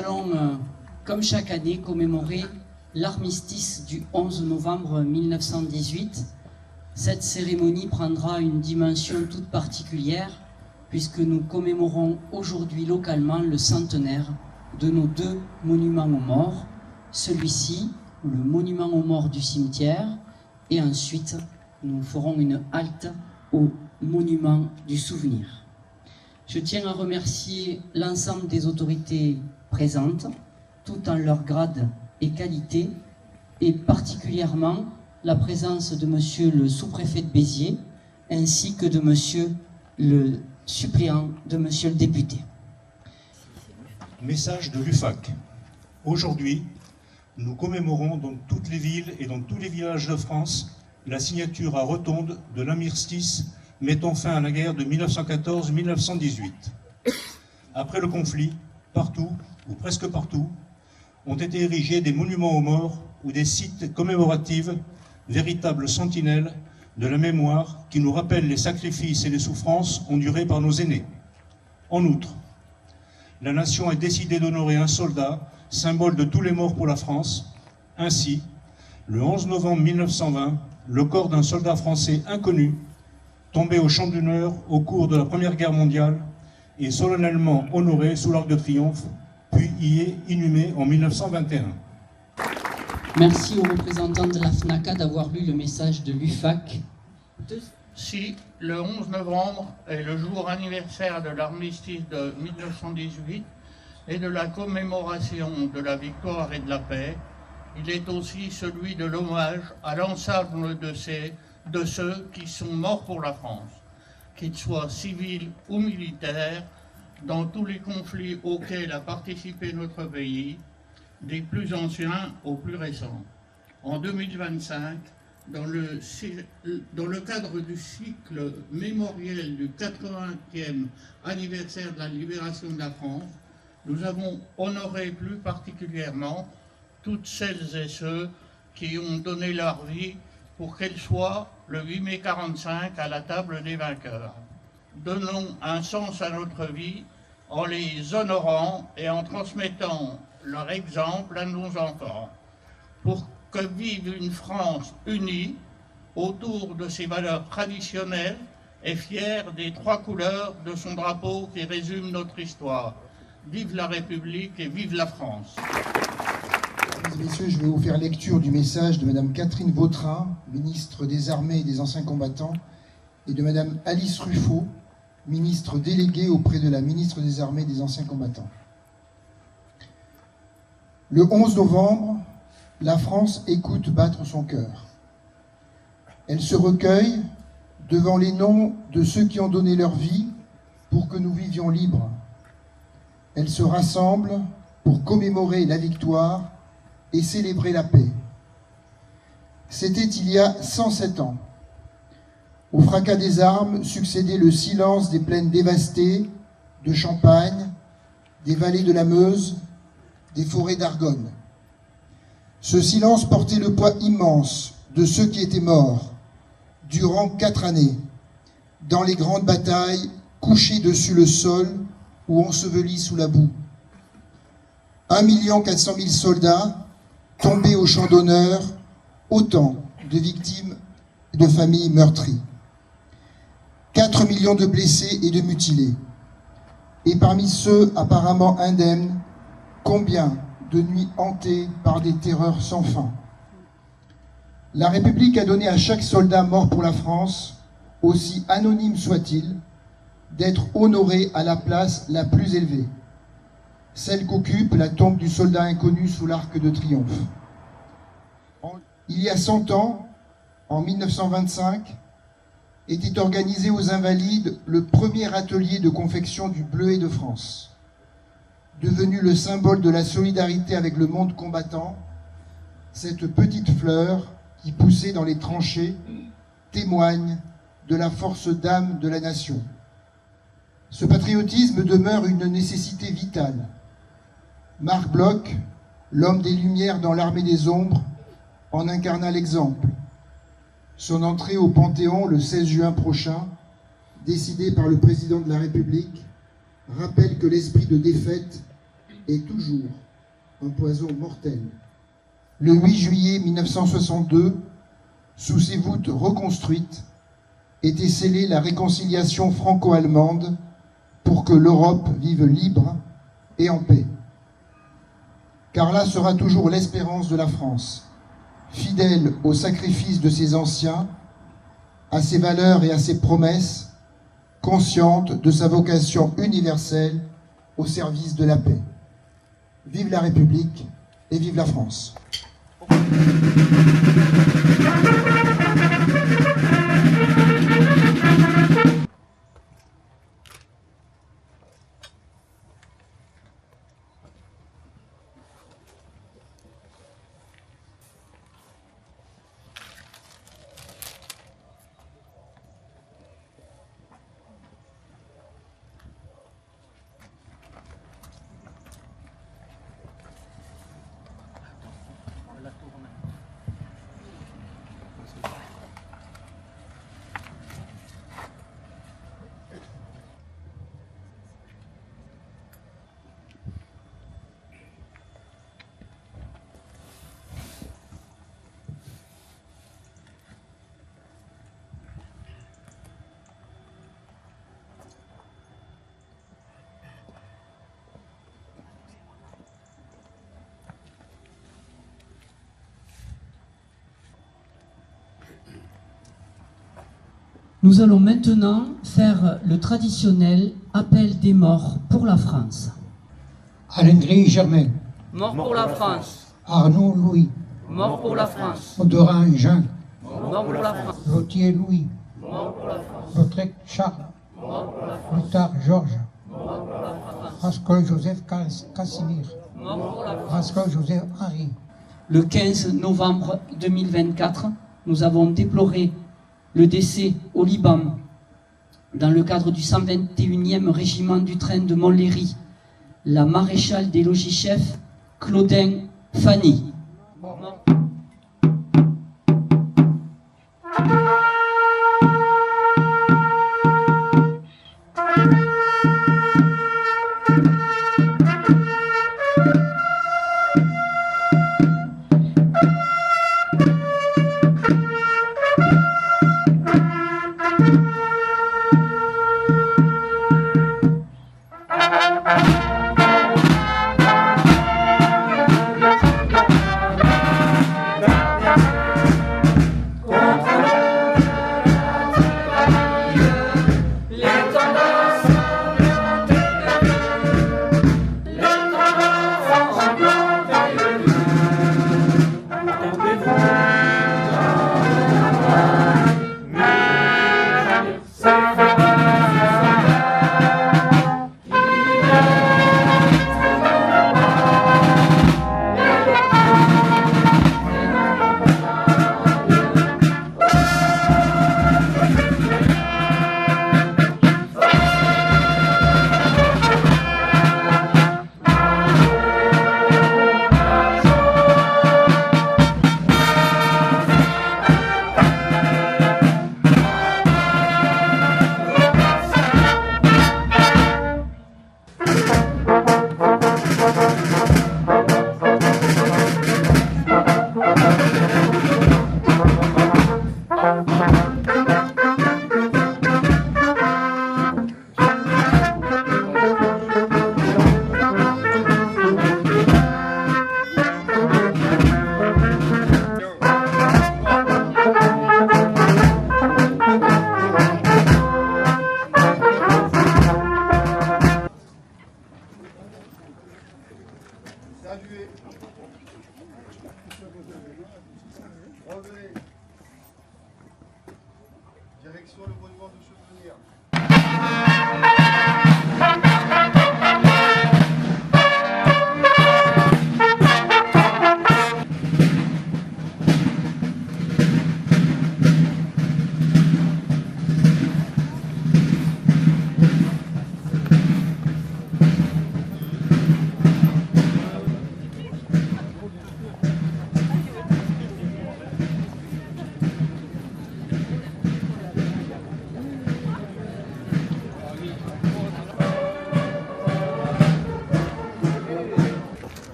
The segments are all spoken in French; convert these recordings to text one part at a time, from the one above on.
allons, comme chaque année, commémorer l'armistice du 11 novembre 1918. Cette cérémonie prendra une dimension toute particulière puisque nous commémorons aujourd'hui localement le centenaire de nos deux monuments aux morts, celui-ci, le monument aux morts du cimetière, et ensuite nous ferons une halte au monument du souvenir. Je tiens à remercier l'ensemble des autorités présentes, tout en leur grade et qualité, et particulièrement la présence de monsieur le sous-préfet de Béziers, ainsi que de monsieur le suppléant de monsieur le député. Message de l'UFAC. Aujourd'hui, nous commémorons dans toutes les villes et dans tous les villages de France la signature à Rotonde de l'armistice mettant fin à la guerre de 1914-1918. Après le conflit, partout, ou presque partout, ont été érigés des monuments aux morts ou des sites commémoratifs, véritables sentinelles de la mémoire qui nous rappellent les sacrifices et les souffrances endurées par nos aînés. En outre, la nation a décidé d'honorer un soldat, symbole de tous les morts pour la France. Ainsi, le 11 novembre 1920, le corps d'un soldat français inconnu, tombé au champ d'honneur au cours de la Première Guerre mondiale, est solennellement honoré sous l'Arc de Triomphe, puis y est inhumé en 1921. Merci aux représentants de la FNACA d'avoir lu le message de l'UFAC. Si le 11 novembre est le jour anniversaire de l'armistice de 1918 et de la commémoration de la victoire et de la paix, il est aussi celui de l'hommage à l'ensemble de ceux qui sont morts pour la France, qu'ils soient civils ou militaires, dans tous les conflits auxquels a participé notre pays, des plus anciens aux plus récents. En 2025, dans le cadre du cycle mémoriel du 80e anniversaire de la libération de la France, nous avons honoré plus particulièrement toutes celles et ceux qui ont donné leur vie pour qu'elle soit le 8 mai 45 à la table des vainqueurs. Donnons un sens à notre vie en les honorant et en transmettant leur exemple à nos enfants, pour que vive une France unie autour de ses valeurs traditionnelles et fière des trois couleurs de son drapeau qui résume notre histoire. Vive la République et vive la France. Mesdames et messieurs, je vais vous faire lecture du message de Madame Catherine Vautrin, ministre des Armées et des Anciens Combattants, et de Madame Alice Ruffo, ministre déléguée auprès de la ministre des Armées et des Anciens Combattants. Le 11 novembre, la France écoute battre son cœur. Elle se recueille devant les noms de ceux qui ont donné leur vie pour que nous vivions libres. Elle se rassemble pour commémorer la victoire et célébrer la paix. C'était il y a 107 ans. Au fracas des armes succédait le silence des plaines dévastées, de Champagne, des vallées de la Meuse, des forêts d'Argonne. Ce silence portait le poids immense de ceux qui étaient morts durant 4 années, dans les grandes batailles, couchés dessus le sol ou ensevelis sous la boue. 1 400 000 soldats tombés au champ d'honneur, autant de victimes de familles meurtries. 4 millions de blessés et de mutilés. Et parmi ceux apparemment indemnes, combien de nuits hantées par des terreurs sans fin. La République a donné à chaque soldat mort pour la France, aussi anonyme soit-il, d'être honoré à la place la plus élevée, celle qu'occupe la tombe du soldat inconnu sous l'Arc de Triomphe. Il y a 100 ans, en 1925, était organisé aux Invalides le premier atelier de confection du bleuet de France. Devenu le symbole de la solidarité avec le monde combattant, cette petite fleur qui poussait dans les tranchées témoigne de la force d'âme de la nation. Ce patriotisme demeure une nécessité vitale. Marc Bloch, l'homme des Lumières dans l'armée des ombres, en incarna l'exemple. Son entrée au Panthéon le 16 juin prochain, décidée par le président de la République, rappelle que l'esprit de défaite est toujours un poison mortel. Le 8 juillet 1962, sous ses voûtes reconstruites, était scellée la réconciliation franco-allemande pour que l'Europe vive libre et en paix. Car là sera toujours l'espérance de la France, fidèle au sacrifice de ses anciens, à ses valeurs et à ses promesses, consciente de sa vocation universelle au service de la paix. Vive la République et vive la France. Nous allons maintenant faire le traditionnel appel des morts pour la France. Alendry Germain, Mort pour la France. Arnaud Louis, Mort pour la France. Audorin Jean, Mort pour la France. Gauthier Louis, Mort pour la France. Lautrec Charles, Mort pour la France. Lothar Georges, Mort pour la France. Rascol Joseph Casimir, Mort pour la France. Rascol Joseph Henri. Le 15 novembre 2024, nous avons déploré le décès au Liban, dans le cadre du 121e régiment du train de Montlhéry, la maréchale des logis-chefs Claudin Fanny.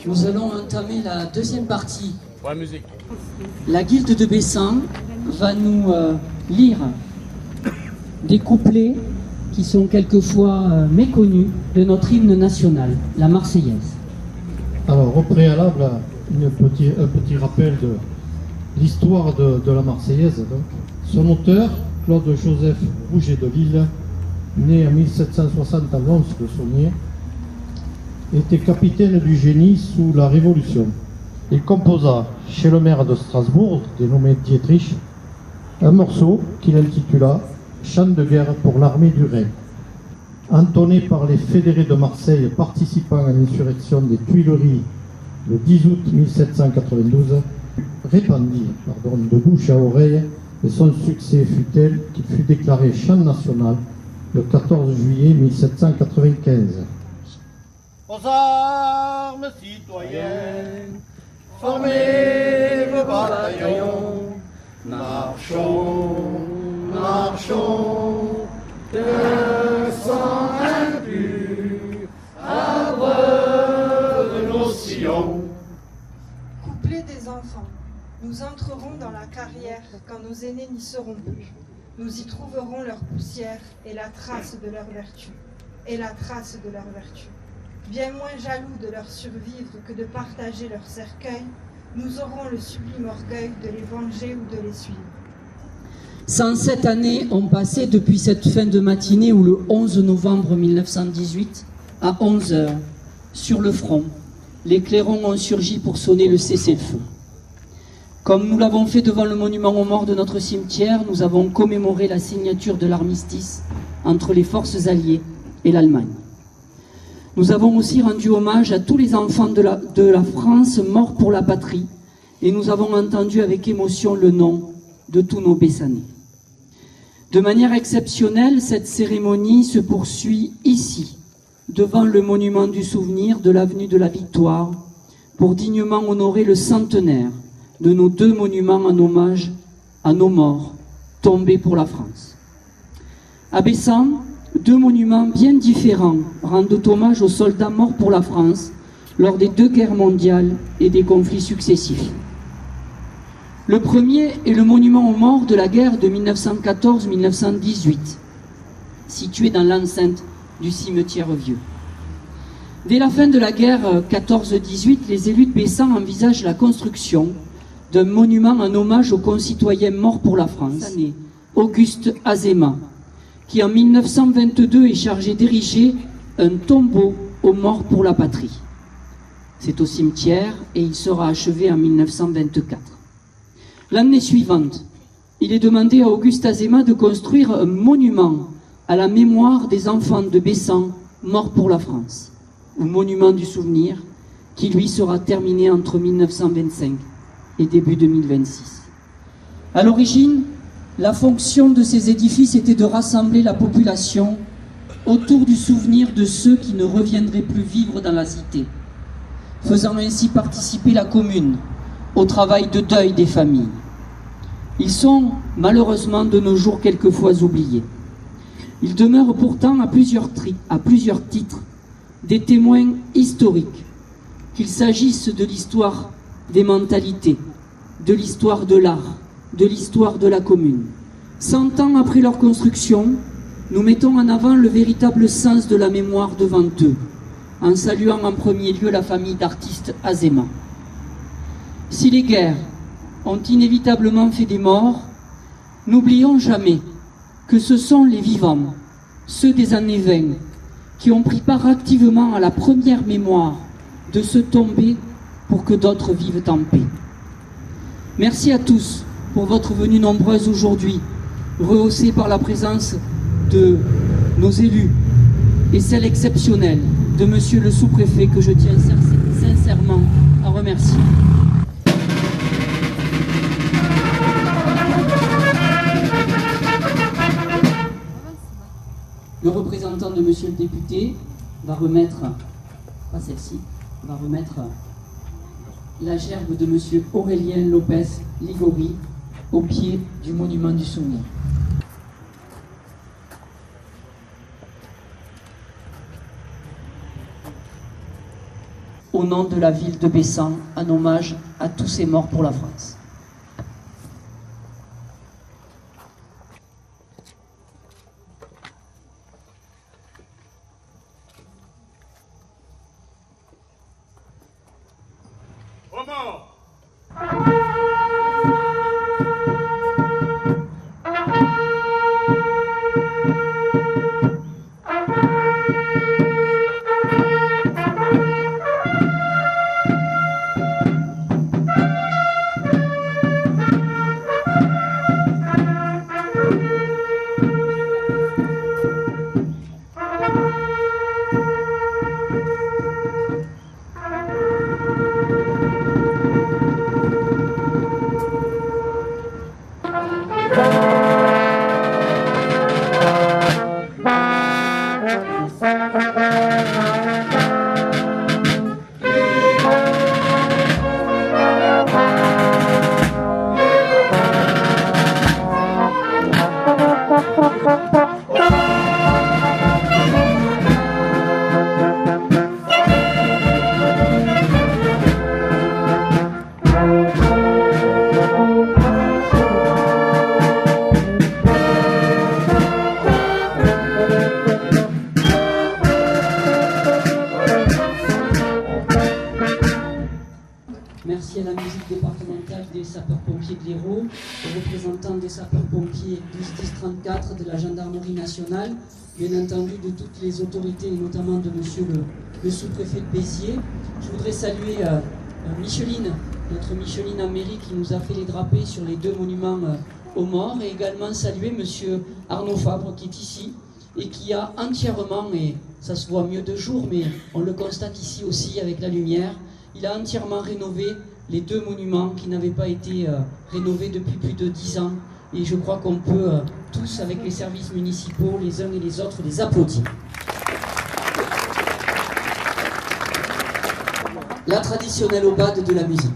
Nous allons entamer la deuxième partie. Ouais, musique. La guilde de Bessan va nous lire des couplets qui sont quelquefois méconnus de notre hymne national, la Marseillaise. Alors, au préalable, un petit rappel de l'histoire de la Marseillaise. Donc. Son auteur, Claude-Joseph Rouget de Lille, né en 1760 à Lons de Saunier, était capitaine du génie sous la Révolution. Il composa, chez le maire de Strasbourg, dénommé Dietrich, un morceau qu'il intitula « Chant de guerre pour l'armée du Rhin ». Entonné par les fédérés de Marseille participant à l'insurrection des Tuileries le 10 août 1792, répandit de bouche à oreille, et son succès fut tel qu'il fut déclaré chant national le 14 juillet 1795. Aux armes citoyennes, formez vos bataillons, marchons, marchons, d'un sang impur, abreuve nos sillons. Couplet des enfants, nous entrerons dans la carrière quand nos aînés n'y seront plus. Nous y trouverons leur poussière et la trace de leur vertu. Bien moins jaloux de leur survivre que de partager leur cercueil, nous aurons le sublime orgueil de les venger ou de les suivre. 107 années ont passé depuis cette fin de matinée où le 11 novembre 1918, à 11 h, sur le front, les clairons ont surgi pour sonner le cessez-le-feu. Comme nous l'avons fait devant le monument aux morts de notre cimetière, nous avons commémoré la signature de l'armistice entre les forces alliées et l'Allemagne. Nous avons aussi rendu hommage à tous les enfants de la France morts pour la patrie et nous avons entendu avec émotion le nom de tous nos Bessanais. De manière exceptionnelle, cette cérémonie se poursuit ici, devant le monument du souvenir de l'avenue de la Victoire, pour dignement honorer le centenaire de nos deux monuments en hommage à nos morts tombés pour la France. À Bessan, deux monuments bien différents rendent hommage aux soldats morts pour la France lors des deux guerres mondiales et des conflits successifs. Le premier est le monument aux morts de la guerre de 1914-1918, situé dans l'enceinte du cimetière vieux. Dès la fin de la guerre 14-18, les élus de Bessan envisagent la construction d'un monument en hommage aux concitoyens morts pour la France, Auguste Azéma, qui en 1922 est chargé d'ériger un tombeau aux morts pour la patrie. C'est au cimetière et il sera achevé en 1924. L'année suivante, il est demandé à Auguste Azéma de construire un monument à la mémoire des enfants de Bessan morts pour la France, ou monument du souvenir, qui lui sera terminé entre 1925 et début 2026. À l'origine, la fonction de ces édifices était de rassembler la population autour du souvenir de ceux qui ne reviendraient plus vivre dans la cité, faisant ainsi participer la commune au travail de deuil des familles. Ils sont malheureusement de nos jours quelquefois oubliés. Ils demeurent pourtant à plusieurs titres des témoins historiques, qu'il s'agisse de l'histoire des mentalités, de l'histoire de l'art, de l'histoire de la commune. 100 ans après leur construction, nous mettons en avant le véritable sens de la mémoire devant eux, en saluant en premier lieu la famille d'artistes Azéma. Si les guerres ont inévitablement fait des morts, n'oublions jamais que ce sont les vivants, ceux des années 20, qui ont pris part activement à la première mémoire de se tomber pour que d'autres vivent en paix. Merci à tous pour votre venue nombreuse aujourd'hui, rehaussée par la présence de nos élus et celle exceptionnelle de Monsieur le sous-préfet que je tiens sincèrement à remercier. Le représentant de Monsieur le député va remettre, pas celle-ci, va remettre la gerbe de Monsieur Aurélien Lopez Ligori au pied du monument du souvenir. au nom de la ville de Bessan, en hommage à tous ces morts pour la France. Merci à la musique départementale des sapeurs-pompiers de l'Hérault, aux représentants des sapeurs-pompiers 12-10-34 de la gendarmerie nationale, bien entendu de toutes les autorités, et notamment de monsieur le sous-préfet de Béziers. Je voudrais saluer Micheline, notre Micheline en mairie qui nous a fait les drapés sur les 2 monuments aux morts, et également saluer monsieur Arnaud Fabre qui est ici et qui a entièrement, et ça se voit mieux de jour, mais on le constate ici aussi avec la lumière, il a entièrement rénové les 2 monuments qui n'avaient pas été rénovés depuis plus de 10 ans. Et je crois qu'on peut tous, avec les services municipaux, les uns et les autres, les applaudir. La traditionnelle aubade de la musique.